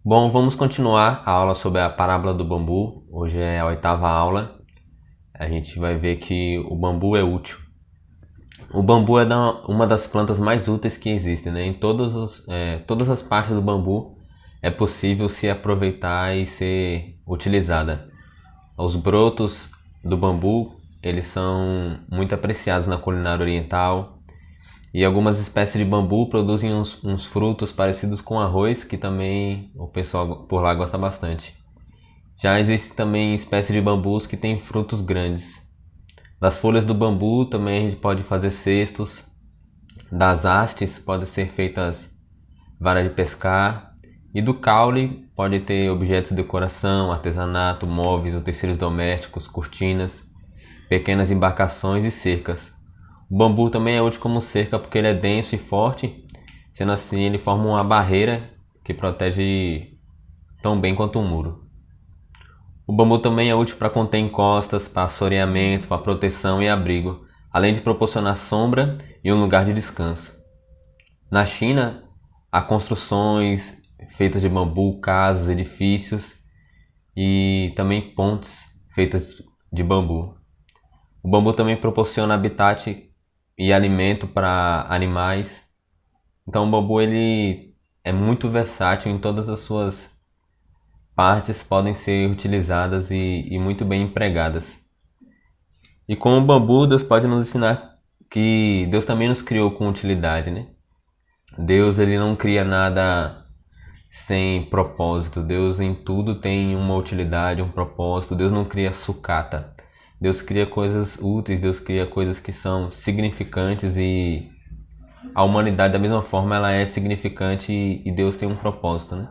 Bom, vamos continuar a aula sobre a parábola do bambu. Hoje é a oitava aula. A gente vai ver que o bambu é útil. O bambu é uma das plantas mais úteis que existem, né? Todas as partes do bambu é possível se aproveitar e ser utilizada. Os brotos do bambu, eles são muito apreciados na culinária oriental. E algumas espécies de bambu produzem uns frutos parecidos com arroz, que também o pessoal por lá gosta bastante. Já existem também espécies de bambus que têm frutos grandes. Das folhas do bambu também a gente pode fazer cestos. Das hastes podem ser feitas varas de pescar. E do caule pode ter objetos de decoração, artesanato, móveis, utensílios domésticos, cortinas, pequenas embarcações e cercas. O bambu também é útil como cerca porque ele é denso e forte, sendo assim ele forma uma barreira que protege tão bem quanto um muro. O bambu também é útil para conter encostas, para assoreamento, para proteção e abrigo, além de proporcionar sombra e um lugar de descanso. Na China, há construções feitas de bambu, casas, edifícios e também pontes feitas de bambu. O bambu também proporciona habitat e alimento para animais. Então o bambu ele é muito versátil em todas as suas partes, podem ser utilizadas e muito bem empregadas. E com o bambu Deus pode nos ensinar que Deus também nos criou com utilidade, né? Deus ele não cria nada sem propósito. Deus em tudo tem uma utilidade, um propósito. Deus não cria sucata. Deus cria coisas úteis, Deus cria coisas que são significantes e a humanidade da mesma forma ela é significante e Deus tem um propósito, né?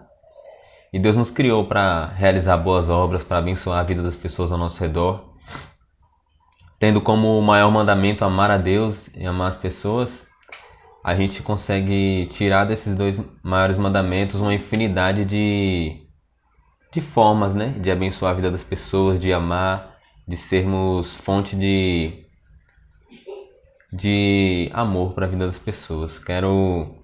E Deus nos criou para realizar boas obras, para abençoar a vida das pessoas ao nosso redor, tendo como maior mandamento amar a Deus e amar as pessoas. A gente consegue tirar desses dois maiores mandamentos uma infinidade de formas, né? De abençoar a vida das pessoas, de amar, de sermos fonte de amor para a vida das pessoas. Quero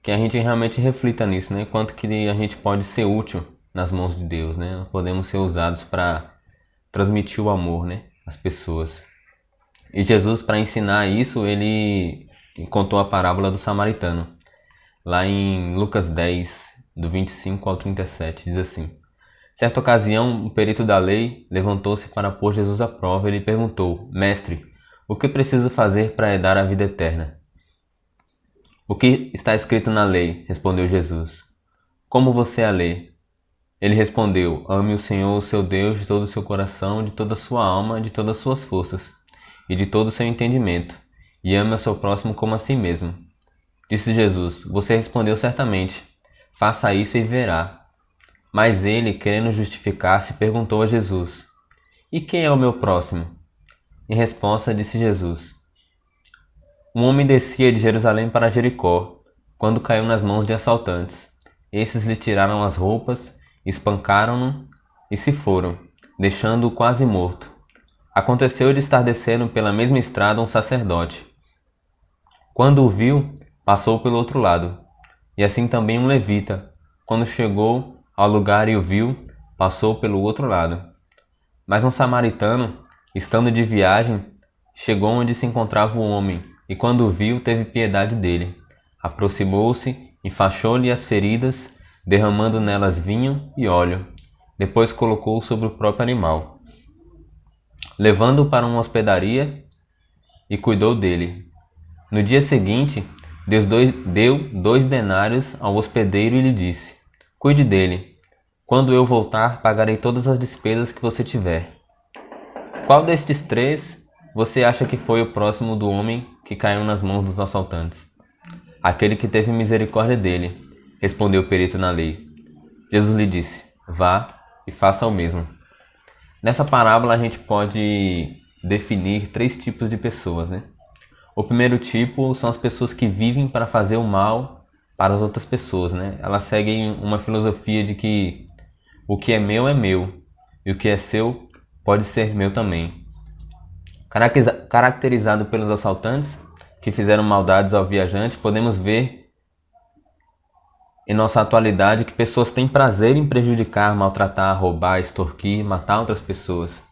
que a gente realmente reflita nisso, né? Quanto que a gente pode ser útil nas mãos de Deus, né? Podemos ser usados para transmitir o amor, né? Às pessoas. E Jesus, para ensinar isso, ele contou a parábola do samaritano. Lá em Lucas 10, do 25 ao 37, diz assim: Certa ocasião, um perito da lei levantou-se para pôr Jesus à prova e lhe perguntou: Mestre, o que preciso fazer para herdar a vida eterna? O que está escrito na lei? Respondeu Jesus. Como você a lê? Ele respondeu: Ame o Senhor, o seu Deus, de todo o seu coração, de toda a sua alma, de todas as suas forças e de todo o seu entendimento, e ame ao seu próximo como a si mesmo. Disse Jesus: Você respondeu certamente. Faça isso e verá. Mas ele, querendo justificar-se, perguntou a Jesus: E quem é o meu próximo? Em resposta, disse Jesus: Um homem descia de Jerusalém para Jericó, quando caiu nas mãos de assaltantes. Esses lhe tiraram as roupas, espancaram-no e se foram, deixando-o quase morto. Aconteceu de estar descendo pela mesma estrada um sacerdote. Quando o viu, passou pelo outro lado. E assim também um levita. Quando chegou ao lugar e o viu, passou pelo outro lado. Mas um samaritano, estando de viagem, chegou onde se encontrava o homem, e quando o viu, teve piedade dele. Aproximou-se, enfaixou-lhe as feridas, derramando nelas vinho e óleo. Depois colocou-o sobre o próprio animal, levando-o para uma hospedaria e cuidou dele. No dia seguinte, deu 2 denários ao hospedeiro e lhe disse: Cuide dele. Quando eu voltar, pagarei todas as despesas que você tiver. Qual destes três você acha que foi o próximo do homem que caiu nas mãos dos assaltantes? Aquele que teve misericórdia dele, respondeu o perito na lei. Jesus lhe disse: Vá e faça o mesmo. Nessa parábola a gente pode definir 3 tipos de pessoas, né? O primeiro tipo são as pessoas que vivem para fazer o mal para as outras pessoas, né? Elas seguem uma filosofia de que o que é meu e o que é seu pode ser meu também. Caracterizado pelos assaltantes que fizeram maldades ao viajante, podemos ver em nossa atualidade que pessoas têm prazer em prejudicar, maltratar, roubar, extorquir, matar outras pessoas.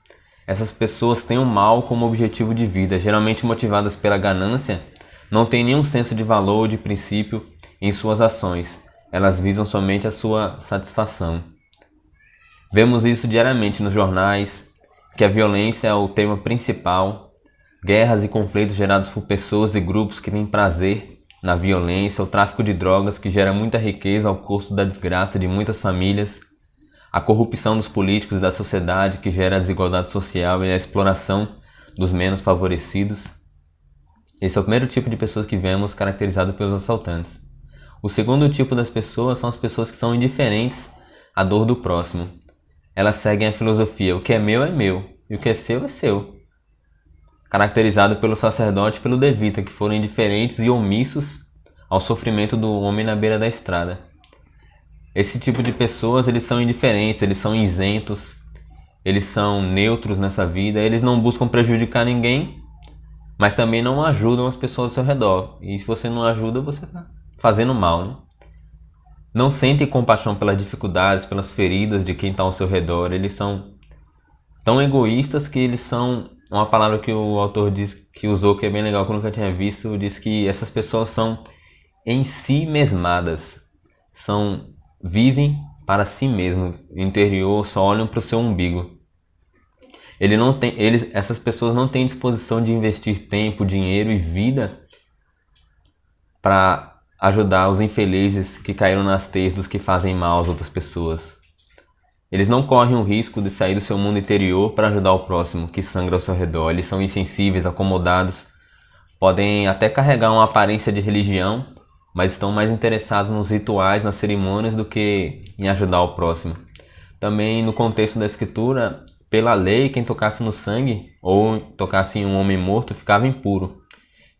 Essas pessoas têm o mal como objetivo de vida, geralmente motivadas pela ganância, não têm nenhum senso de valor ou de princípio em suas ações. Elas visam somente a sua satisfação. Vemos isso diariamente nos jornais, que a violência é o tema principal, guerras e conflitos gerados por pessoas e grupos que têm prazer na violência, o tráfico de drogas que gera muita riqueza ao custo da desgraça de muitas famílias, a corrupção dos políticos e da sociedade que gera a desigualdade social e a exploração dos menos favorecidos. Esse é o primeiro tipo de pessoas que vemos caracterizado pelos assaltantes. O segundo tipo das pessoas são as pessoas que são indiferentes à dor do próximo. Elas seguem a filosofia: o que é meu e o que é seu. Caracterizado pelo sacerdote e pelo levita, que foram indiferentes e omissos ao sofrimento do homem na beira da estrada. Esse tipo de pessoas, eles são indiferentes, eles são isentos, eles são neutros nessa vida, eles não buscam prejudicar ninguém, mas também não ajudam as pessoas ao seu redor. E se você não ajuda, você está fazendo mal, né? Não sentem compaixão pelas dificuldades, pelas feridas de quem está ao seu redor. Eles são tão egoístas que eles são... Uma palavra que o autor diz, que usou, que é bem legal, que eu nunca tinha visto, diz que essas pessoas são em si mesmadas. Vivem para si mesmo. No interior, só olham para o seu umbigo. Essas pessoas não têm disposição de investir tempo, dinheiro e vida para ajudar os infelizes que caíram nas teias dos que fazem mal às outras pessoas. Eles não correm o risco de sair do seu mundo interior para ajudar o próximo que sangra ao seu redor. Eles são insensíveis, acomodados, podem até carregar uma aparência de religião, mas estão mais interessados nos rituais, nas cerimônias, do que em ajudar o próximo. Também no contexto da escritura, pela lei, quem tocasse no sangue ou tocasse em um homem morto ficava impuro,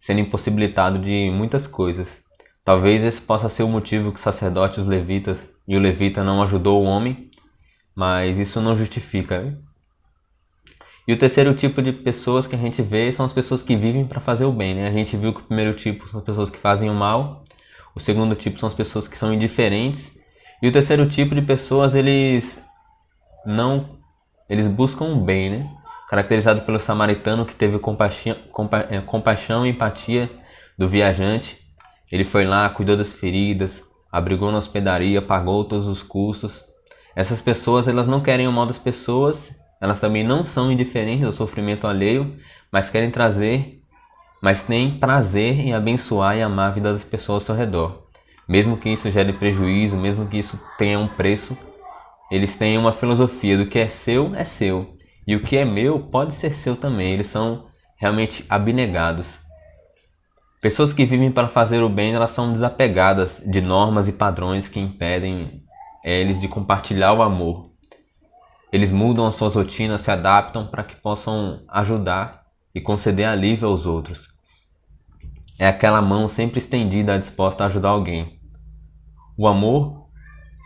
sendo impossibilitado de muitas coisas. Talvez esse possa ser o motivo que os sacerdotes, os levitas e o levita não ajudou o homem, mas isso não justifica, né? E o terceiro tipo de pessoas que a gente vê são as pessoas que vivem para fazer o bem, né? A gente viu que o primeiro tipo são as pessoas que fazem o mal, o segundo tipo são as pessoas que são indiferentes, e o terceiro tipo de pessoas, eles buscam o bem, né? Caracterizado pelo samaritano que teve compaixão e empatia do viajante. Ele foi lá, cuidou das feridas, abrigou na hospedaria, pagou todos os custos. Essas pessoas, elas não querem o mal das pessoas, elas também não são indiferentes ao sofrimento alheio, mas têm prazer em abençoar e amar a vida das pessoas ao seu redor. Mesmo que isso gere prejuízo, mesmo que isso tenha um preço, eles têm uma filosofia do que é seu, e o que é meu pode ser seu também. Eles são realmente abnegados. Pessoas que vivem para fazer o bem, elas são desapegadas de normas e padrões que impedem eles de compartilhar o amor. Eles mudam as suas rotinas, se adaptam para que possam ajudar e conceder alívio aos outros. É aquela mão sempre estendida, disposta a ajudar alguém. O amor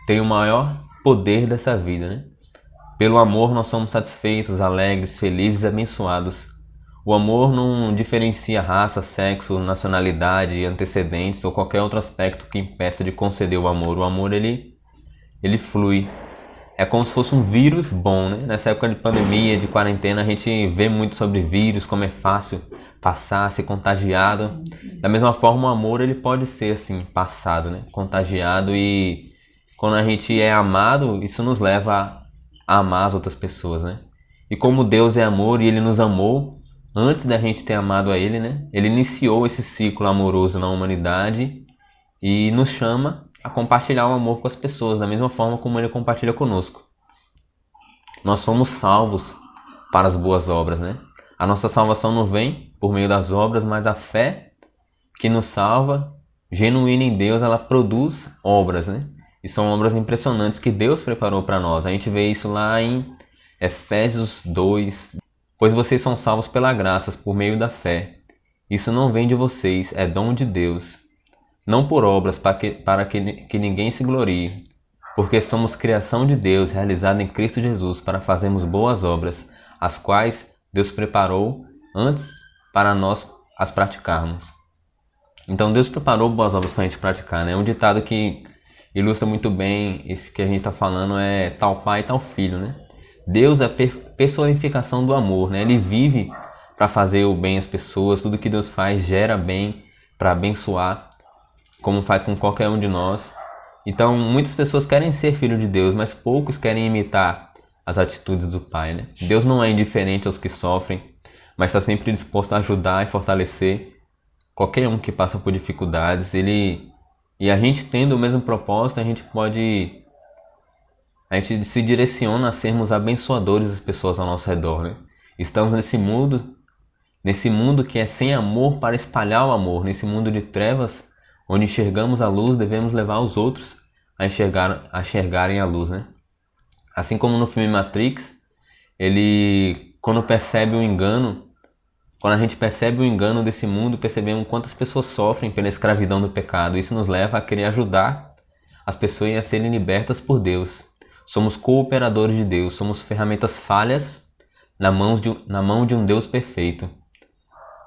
tem o maior poder dessa vida, né? Pelo amor nós somos satisfeitos, alegres, felizes e abençoados. O amor não diferencia raça, sexo, nacionalidade, antecedentes ou qualquer outro aspecto que impeça de conceder o amor. O amor, ele flui. É como se fosse um vírus bom, né? Nessa época de pandemia, de quarentena, a gente vê muito sobre vírus, como é fácil passar, ser contagiado. Da mesma forma, o amor, ele pode ser assim, passado, né? Contagiado, e quando a gente é amado, isso nos leva a amar as outras pessoas, né? E como Deus é amor e Ele nos amou antes da gente ter amado a Ele, né? Ele iniciou esse ciclo amoroso na humanidade e nos chama a compartilhar o amor com as pessoas, da mesma forma como Ele compartilha conosco. Nós fomos salvos para as boas obras, né? A nossa salvação não vem por meio das obras, mas a fé que nos salva, genuína em Deus, ela produz obras, né? E são obras impressionantes que Deus preparou para nós. A gente vê isso lá em Efésios 2. Pois vocês são salvos pela graça, por meio da fé. Isso não vem de vocês, é dom de Deus. Não por obras, para que ninguém se glorie. Porque somos criação de Deus, realizada em Cristo Jesus, para fazermos boas obras, as quais Deus preparou antes para nós as praticarmos. Então Deus preparou boas obras para a gente praticar, né? É um ditado que ilustra muito bem esse que a gente está falando, é tal pai, tal filho, né? Deus é a personificação do amor, né? Ele vive para fazer o bem às pessoas, tudo que Deus faz gera bem para abençoar, como faz com qualquer um de nós. Então, muitas pessoas querem ser filho de Deus, mas poucos querem imitar as atitudes do Pai, né? Deus não é indiferente aos que sofrem, mas está sempre disposto a ajudar e fortalecer qualquer um que passa por dificuldades. E a gente tendo o mesmo propósito, a gente se direciona a sermos abençoadores das pessoas ao nosso redor, né? Estamos nesse mundo que é sem amor para espalhar o amor, nesse mundo de trevas, onde enxergamos a luz, devemos levar os outros a enxergarem a luz, né? Assim como no filme Matrix, quando a gente percebe o engano desse mundo, percebemos quantas pessoas sofrem pela escravidão do pecado. Isso nos leva a querer ajudar as pessoas a serem libertas por Deus. Somos cooperadores de Deus, somos ferramentas falhas na mão de um Deus perfeito.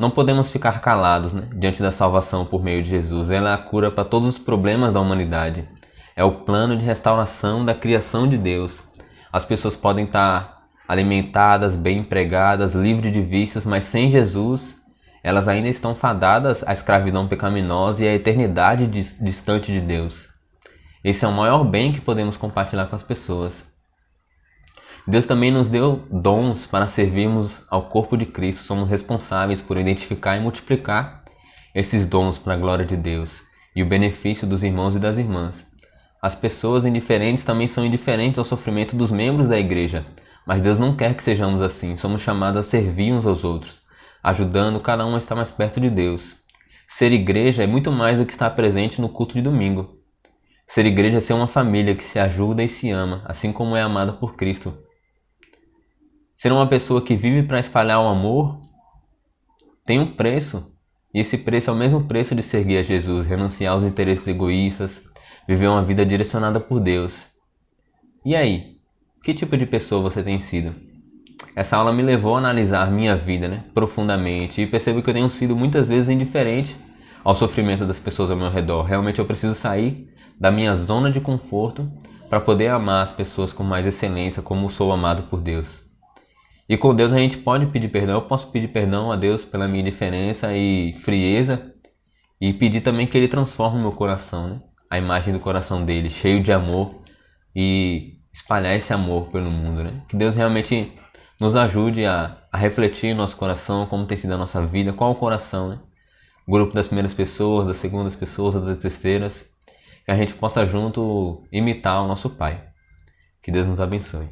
Não podemos ficar calados, né, diante da salvação por meio de Jesus. Ela é a cura para todos os problemas da humanidade. É o plano de restauração da criação de Deus. As pessoas podem estar alimentadas, bem empregadas, livres de vícios, mas sem Jesus, elas ainda estão fadadas à escravidão pecaminosa e à eternidade distante de Deus. Esse é o maior bem que podemos compartilhar com as pessoas. Deus também nos deu dons para servirmos ao corpo de Cristo. Somos responsáveis por identificar e multiplicar esses dons para a glória de Deus e o benefício dos irmãos e das irmãs. As pessoas indiferentes também são indiferentes ao sofrimento dos membros da igreja, mas Deus não quer que sejamos assim. Somos chamados a servir uns aos outros, ajudando cada um a estar mais perto de Deus. Ser igreja é muito mais do que estar presente no culto de domingo. Ser igreja é ser uma família que se ajuda e se ama, assim como é amada por Cristo. Ser uma pessoa que vive para espalhar o amor tem um preço, e esse preço é o mesmo preço de seguir a Jesus, renunciar aos interesses egoístas, viver uma vida direcionada por Deus. E aí, que tipo de pessoa você tem sido? Essa aula me levou a analisar minha vida, né, profundamente, e percebo que eu tenho sido muitas vezes indiferente ao sofrimento das pessoas ao meu redor. Realmente eu preciso sair da minha zona de conforto para poder amar as pessoas com mais excelência, como sou amado por Deus. E com Deus a gente pode pedir perdão. Eu posso pedir perdão a Deus pela minha indiferença e frieza, e pedir também que Ele transforme o meu coração, né? A imagem do coração dele, cheio de amor, e espalhar esse amor pelo mundo, né? Que Deus realmente nos ajude a refletir em nosso coração como tem sido a nossa vida, qual o coração, né? O grupo das primeiras pessoas, das segundas pessoas, das terceiras, que a gente possa junto imitar o nosso Pai. Que Deus nos abençoe.